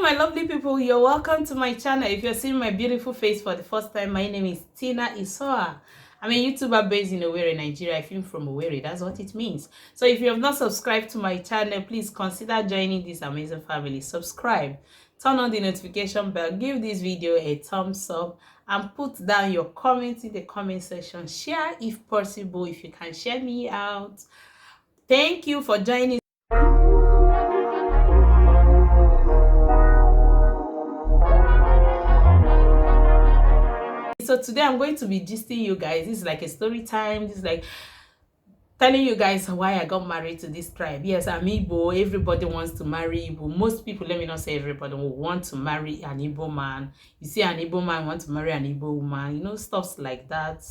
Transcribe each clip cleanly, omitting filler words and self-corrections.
my lovely people, you're welcome to my channel. If you're seeing my beautiful face for the first time, my name is Isoa. I'm a YouTuber based in Owerri, Nigeria. I film from Owerri, that's what it means. So if you have not subscribed to my channel, please consider joining this amazing family. Subscribe, turn on the notification bell, give this video a thumbs up, and put down your comments in the comment section. Share if possible, if you can share me out. Thank you for joining. So today I'm going to be gisting you guys. This is like a story time. This is like telling you guys why I got married to this tribe. Yes, I'm Igbo. Everybody wants to marry Igbo. Most people, let me not say everybody, will want to marry an Igbo man. You see an Igbo man want to marry an Igbo woman. You know, stuff like that.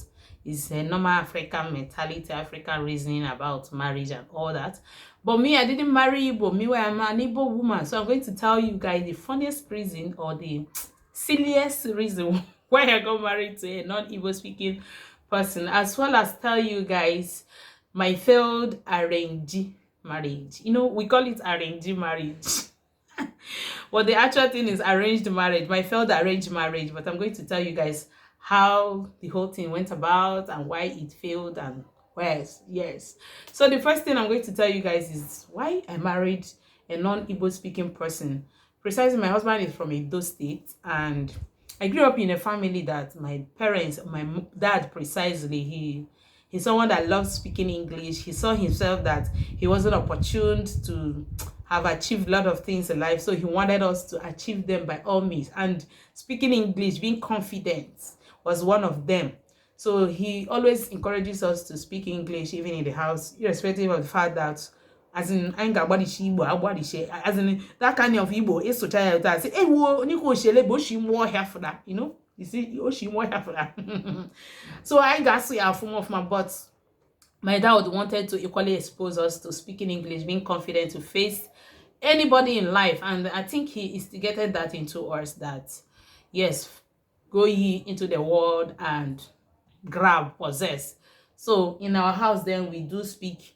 It's a normal African mentality, African reasoning about marriage and all that. But me, I didn't marry Igbo. Me, I'm an Igbo woman. So I'm going to tell you guys the funniest reason or the silliest reason why I got married to a non-Igbo speaking person, as well as tell you guys my failed arranged marriage. You know, we call it arranged marriage. Well, the actual thing is arranged marriage, my failed arranged marriage. But I'm going to tell you guys how the whole thing went about and why it failed and yes. So the first thing I'm going to tell you guys is why I married a non-Igbo speaking person. Precisely, my husband is from Edo State, and I grew up in a family that my parents, my dad precisely, he's someone that loves speaking English. He saw himself that he wasn't opportuned to have achieved a lot of things in life, so he wanted us to achieve them by all means. And speaking English, being confident, was one of them. So he always encourages us to speak English, even in the house, irrespective of the fact that, as in, I ain't got body she as in that kind of Igbo, it's so child that say, hey, Nico Shele, but she more here for that, you know. You see, oh, she more here for that. So I got to a form of my butt. My dad wanted to equally expose us to speaking English, being confident to face anybody in life. And I think he instigated that into us that, yes, go ye into the world and grab, possess. So in our house, then we do speak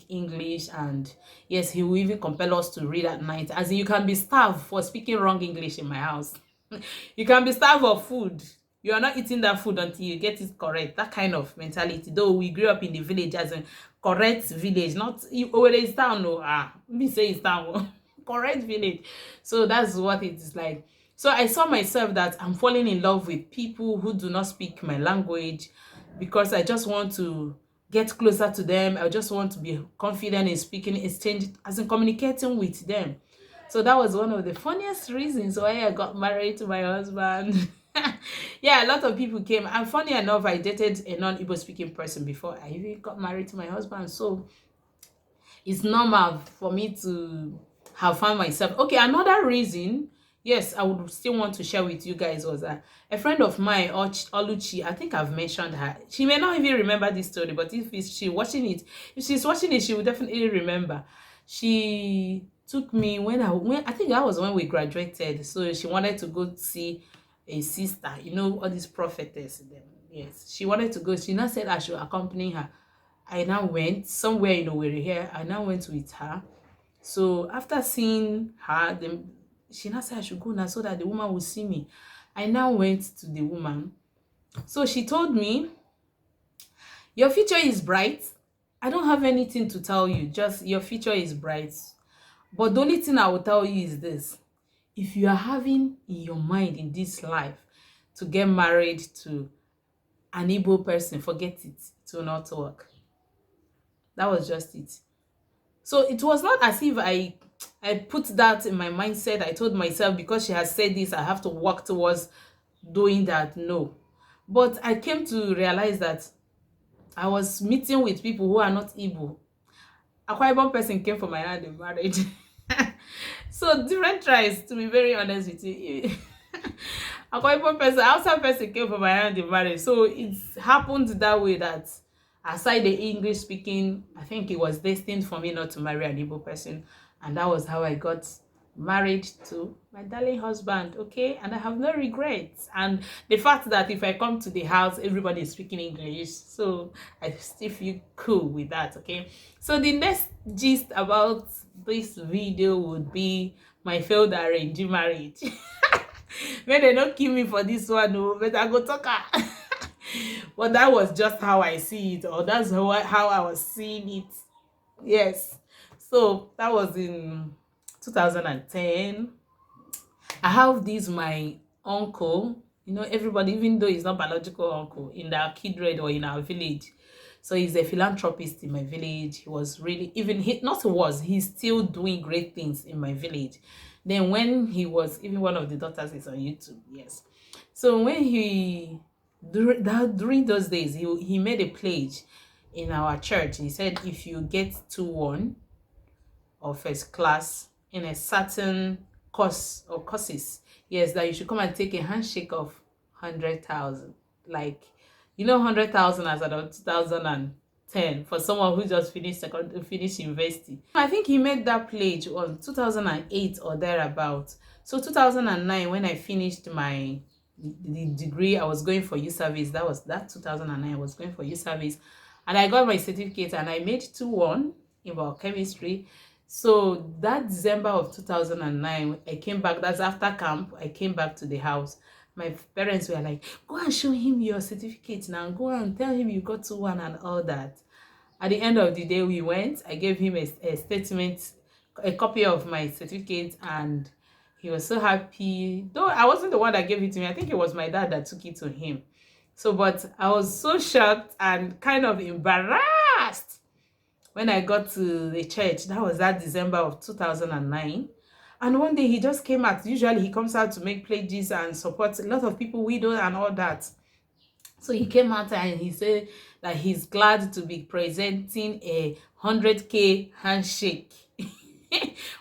English, and yes, he will even compel us to read at night. As in, you can be starved for speaking wrong English in my house. You can be starved of food. You are not eating that food until you get it correct. That kind of mentality. Though we grew up in the village, as in correct village, not Owerri town. No, me say it's town. Correct village. So that's what it is like. So I saw myself that I'm falling in love with people who do not speak my language, because I just want to get closer to them. I just want to be confident in speaking, exchange, as in communicating with them. So that was one of the funniest reasons why I got married to my husband. Yeah, a lot of people came. And funny enough, I dated a non-Igbo speaking person before I even got married to my husband. So it's normal for me to have found myself. Okay, another reason, yes, I would still want to share with you guys was that a friend of mine, Oluchi, I think I've mentioned her. She may not even remember this story, but if she's watching it, she will definitely remember. She took me when I think that was when we graduated. So she wanted to go see a sister, you know, all these prophetess. Yes, she wanted to go. She now said I should accompany her. I now went somewhere in Owerri here. I now went with her. So after seeing her, she now said I should go now so that the woman will see me. I now went to the woman. So she told me, your future is bright. I don't have anything to tell you. Just your future is bright. But the only thing I will tell you is this. If you are having in your mind in this life to get married to an Igbo person, forget it. It will not work. That was just it. So it was not as if I put that in my mindset. I told myself, because she has said this, I have to work towards doing that. No. But I came to realize that I was meeting with people who are not Igbo. A Ibom person came for my hand in marriage. So different tries, to be very honest with you. A Ibom person, outside person came for my hand in marriage. So it happened that way that aside the English speaking, I think it was destined for me not to marry an Igbo person. And that was how I got married to my darling husband, okay, and I have no regrets. And the fact that if I come to the house, everybody is speaking English, so I still feel cool with that, okay. So the next gist about this video would be my failed arranged marriage. May they not kill me for this one, no, but I go talk her. But that was just how I see it, or that's how I was seeing it. Yes. So that was in 2010. I have this my uncle, you know, everybody, even though he's not biological uncle, in our kindred or in our village. So he's a philanthropist in my village. He was really, even he not was, he's still doing great things in my village. Then when he was, even one of the daughters is on YouTube, yes. So when he during those days, he made a pledge in our church. He said, if you get 2-1 or first class in a certain course or courses, yes, that you should come and take a handshake of 100,000. Like, you know, 100,000 as of 2010 for someone who just finished university. I think he made that pledge on 2008 or thereabout. So 2009, when I finished the degree, I was going for youth service. That was that 2009. I was going for youth service, and I got my certificate, and I made 2-1 in biochemistry. So that December of 2009, I came back. That's after camp. I came back to the house. My parents were like, go and show him your certificate now. Go and tell him you got 2-1 and all that. At the end of the day, we went. I gave him a statement, a copy of my certificate, and he was so happy. Though I wasn't the one that gave it to me. I think it was my dad that took it to him. So, but I was so shocked and kind of embarrassed when I got to the church. That was that December of 2009. And one day he just came out. Usually he comes out to make pledges and support a lot of people, widow and all that. So he came out and he said that he's glad to be presenting a 100K handshake.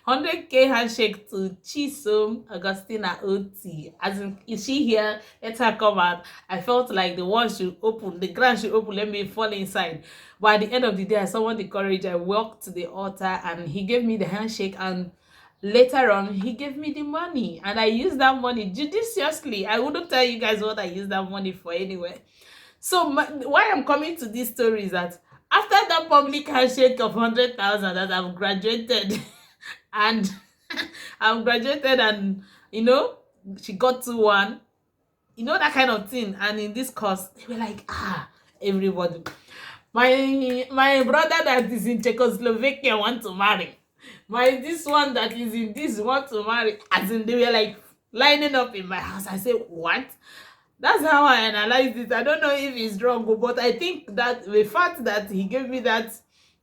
100K handshake to Chisom Augustina Oti. As in, is she here? Let her come out. I felt like the wall should open, the ground should open, let me fall inside. But at the end of the day, I summoned the courage. I walked to the altar and he gave me the handshake, and later on he gave me the money, and I used that money judiciously. I wouldn't tell you guys what I used that money for anyway. So why I'm coming to this story is that after that public handshake of 100,000 that I've graduated and I've graduated, and you know, she got 2-1, you know, that kind of thing. And in this course, they were like, everybody, my brother that is in Czechoslovakia want to marry, this one that is in this want to marry. As in, they were like lining up in my house. I said, what? That's how I analyzed it. I don't know if it's wrong, but I think that the fact that he gave me that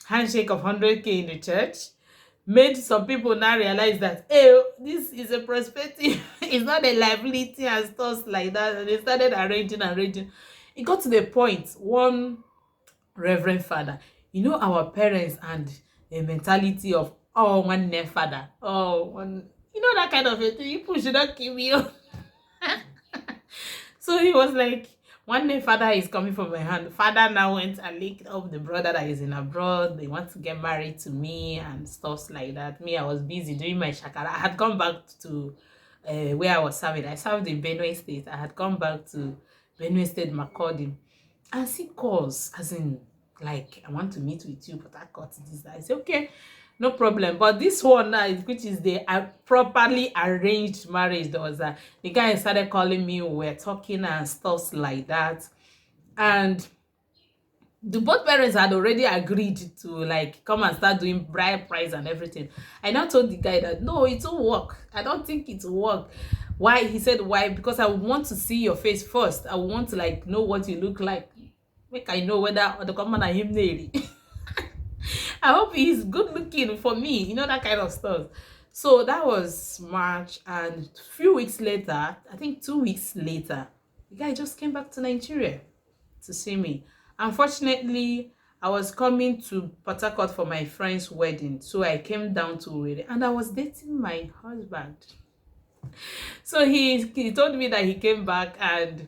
handshake of 100K in the church made some people now realize that, hey, this is a perspective. It's not a liability and stuff like that. And they started arranging. It got to the point, one reverend father, you know, our parents and a mentality of, oh, one name father, oh, one, you know, that kind of a thing. People should not kill me. So he was like, one day father is coming from my hand. Father now went and linked up the brother that is in abroad. They want to get married to me and stuff like that. Me, I was busy doing my shakara. I had gone back to where I was serving. I served in Benue State. I had gone back to Benue State, Makurdi. And she calls, as in, like, I want to meet with you, but I got this. I said, okay, no problem. But this one now, which is the properly arranged marriage, there was the guy started calling me, we were talking and stuff like that. And the both parents had already agreed to like come and start doing bride price and everything. I now told the guy that no, it won't work. I don't think it will work. Why? He said, why? Because I want to see your face first. I want to like know what you look like. Make I know whether the common and him nearly. I hope he's good looking for me, you know, that kind of stuff. So that was March, and a few weeks later, I think 2 weeks later, the guy just came back to Nigeria to see me. Unfortunately, I was coming to Port Harcourt for my friend's wedding, so I came down to Owerri, and I was dating my husband. So he told me that he came back, and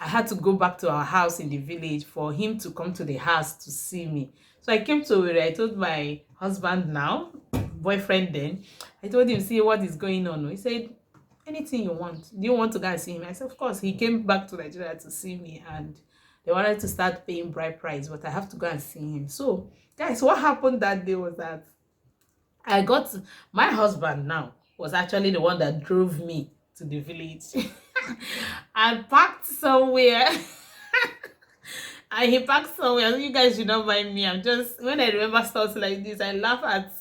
I had to go back to our house in the village for him to come to the house to see me. So I came to Owerri. I told my husband now, boyfriend then. I told him, see what is going on. He said, anything you want. Do you want to go and see him? I said, of course. He came back to Nigeria to see me, and they wanted to start paying bride price, but I have to go and see him. So, guys, what happened that day was that I got my husband now was actually the one that drove me to the village and parked somewhere. And he parked somewhere. You guys should not mind me. I'm just, when I remember stuff like this, I laugh at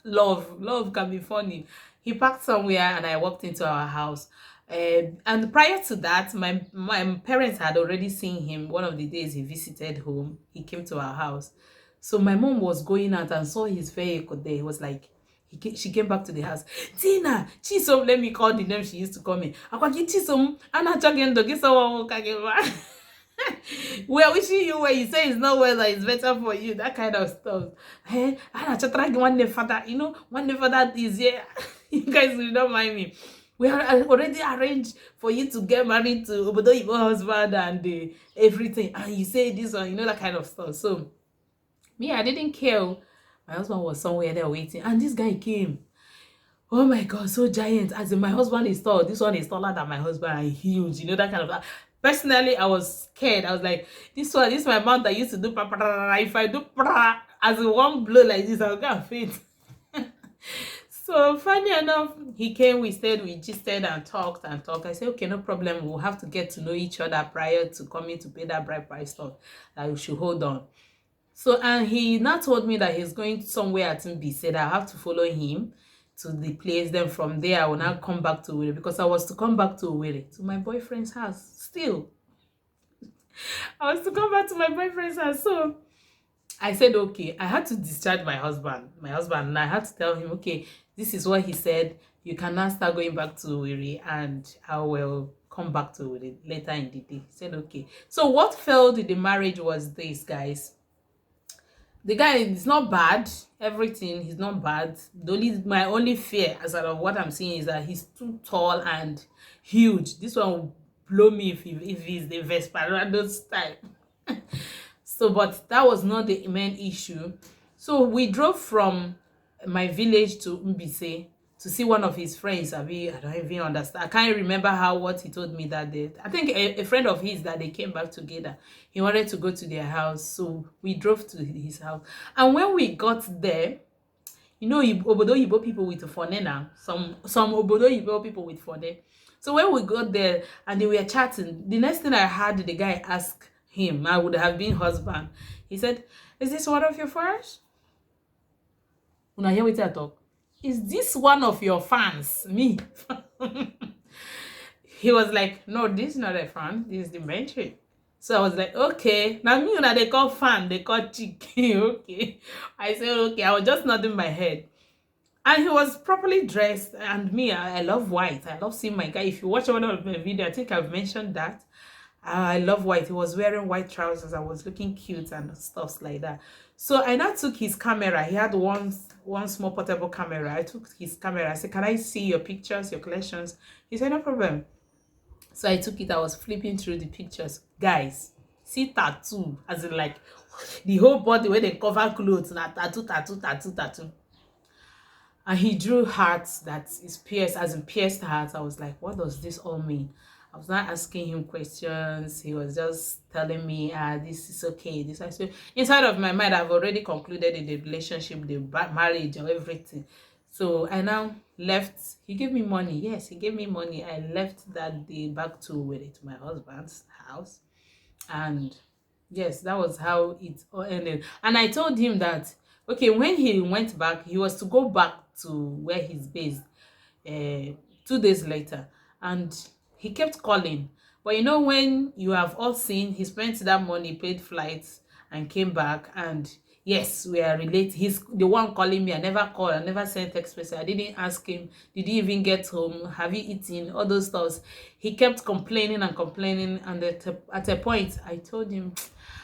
love. Love can be funny. He parked somewhere and I walked into our house. And prior to that, my parents had already seen him. One of the days he visited home, he came to our house. So my mom was going out and saw his vehicle there. He was like, she came back to the house. Tina, Chisom, let me call the name she used to call me. Akwaki Chisom, Anna Chagendo, we're wishing you where you say it's not well, that it's better for you, that kind of stuff. Hey, Anna Chatragi, one day father, you know, one day father is here. You guys will not mind me. We are already arranged for you to get married to Obodo Ibo husband and everything. And you say this one, you know, that kind of stuff. So, me, I didn't care. My husband was somewhere there waiting. And this guy came. Oh my God, so giant. As in, my husband is tall. This one is taller than my husband and huge. You know, that kind of... Personally, I was scared. I was like, this is my mouth that used to do... If I do... As in one blow like this, I'll go and faint. So funny enough, he came, we stayed, we gisted and talked and talked. I said, okay, no problem. We'll have to get to know each other prior to coming to pay that bride price stuff. That we should hold on. So, and he now told me that he's going somewhere at Mbi. Said I have to follow him to the place. Then from there, I will now come back to Owerri, because I was to come back to Owerri, to my boyfriend's house. Still, I was to come back to my boyfriend's house. So I said, okay, I had to discharge my husband. And I had to tell him, okay, this is what he said. You can now start going back to Owerri, and I will come back to Owerri later in the day. He said, okay. So what failed the marriage was this, guys. The guy is not bad. Everything, he's not bad. My only fear, as out of what I'm seeing, is that he's too tall and huge. This one will blow me if he's the Vesperados type. So, but that was not the main issue. So we drove from my village to Mbise to see one of his friends. I don't even understand. I can't remember what he told me that day. I think a friend of his that they came back together. He wanted to go to their house. So we drove to his house. And when we got there, you know, Obodo Yibo people with phone now. Some Obodo Yibo people with phone. So when we got there and they were chatting, the next thing I heard the guy ask him, I would have been husband. He said, is this one of your fans? When I hear what I talk, is this one of your fans? Me. He was like, no, this is not a fan. This is the mentor. So I was like, okay. Now me, they call fan, they call chick. Okay. I said, okay. I was just nodding my head. And he was properly dressed. And me, I love white. I love seeing my guy. If you watch one of my video, I think I've mentioned that. I love white. He was wearing white trousers. I was looking cute and stuff like that. So I now took his camera. He had one small portable camera. I took his camera. I said, can I see your pictures, your collections? He said, no problem. So I took it. I was flipping through the pictures. Guys, see tattoo. As in like the whole body where they cover clothes. Now tattoo. And he drew hearts that is pierced, as in pierced hearts. I was like, what does this all mean? I was not asking him questions. He was just telling me, this is okay. This is so. Inside of my mind, I've already concluded in the relationship, the marriage, or everything. So I now left. He gave me money. Yes, he gave me money. I left that day back to my husband's house. And yes, that was how it all ended. And I told him that, okay, when he went back, he was to go back to where he's based 2 days later. And he kept calling. But you know, when you have all seen, he spent that money, paid flights, and came back. And yes, we are related. He's the one calling me. I never called. I never sent text message. I didn't ask him, did he even get home? Have you eaten? All those stuff. He kept complaining and complaining. And at a point, I told him,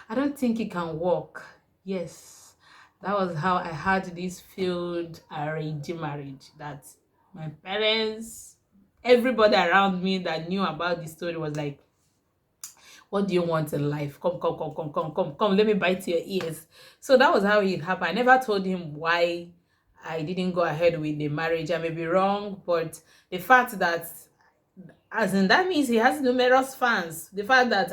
I don't think it can work. Yes, that was how I had this failed arranged marriage. That my parents... Everybody around me that knew about the story was like, what do you want in life? Come, let me bite your ears. So that was how it happened. I never told him why I didn't go ahead with the marriage. I may be wrong, but the fact that, as in, that means he has numerous fans. The fact that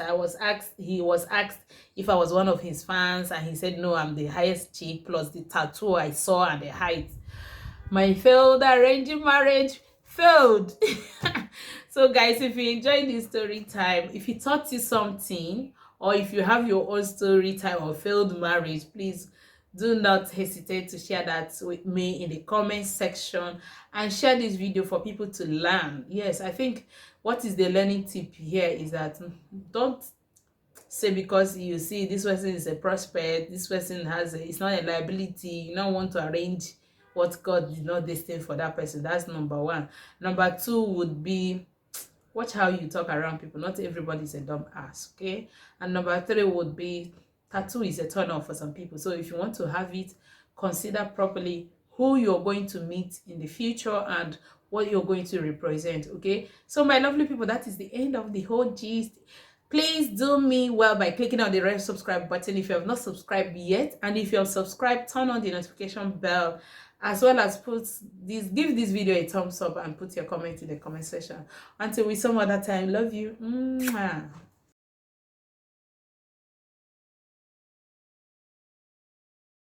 he was asked if I was one of his fans, and he said no, I'm the highest chick, plus the tattoo I saw and the height. My failed arranged marriage failed. So guys, if you enjoyed this story time, if it taught you something, or if you have your own story time or failed marriage, please do not hesitate to share that with me in the comment section, and share this video for people to learn. Yes, I think what is the learning tip here is that don't say because you see this person is a prospect, this person it's not a liability, you don't want to arrange what God did not destined for that person. That's number one. Number two would be, watch how you talk around people. Not everybody is a dumb ass, okay? And number three would be, tattoo is a turn off for some people. So if you want to have it, consider properly who you're going to meet in the future and what you're going to represent, okay? So my lovely people, that is the end of the whole gist. Please do me well by clicking on the red subscribe button if you have not subscribed yet, and if you have subscribed, turn on the notification bell, as well as give this video a thumbs up and put your comment in the comment section. Until we some other time, love you. Mwah.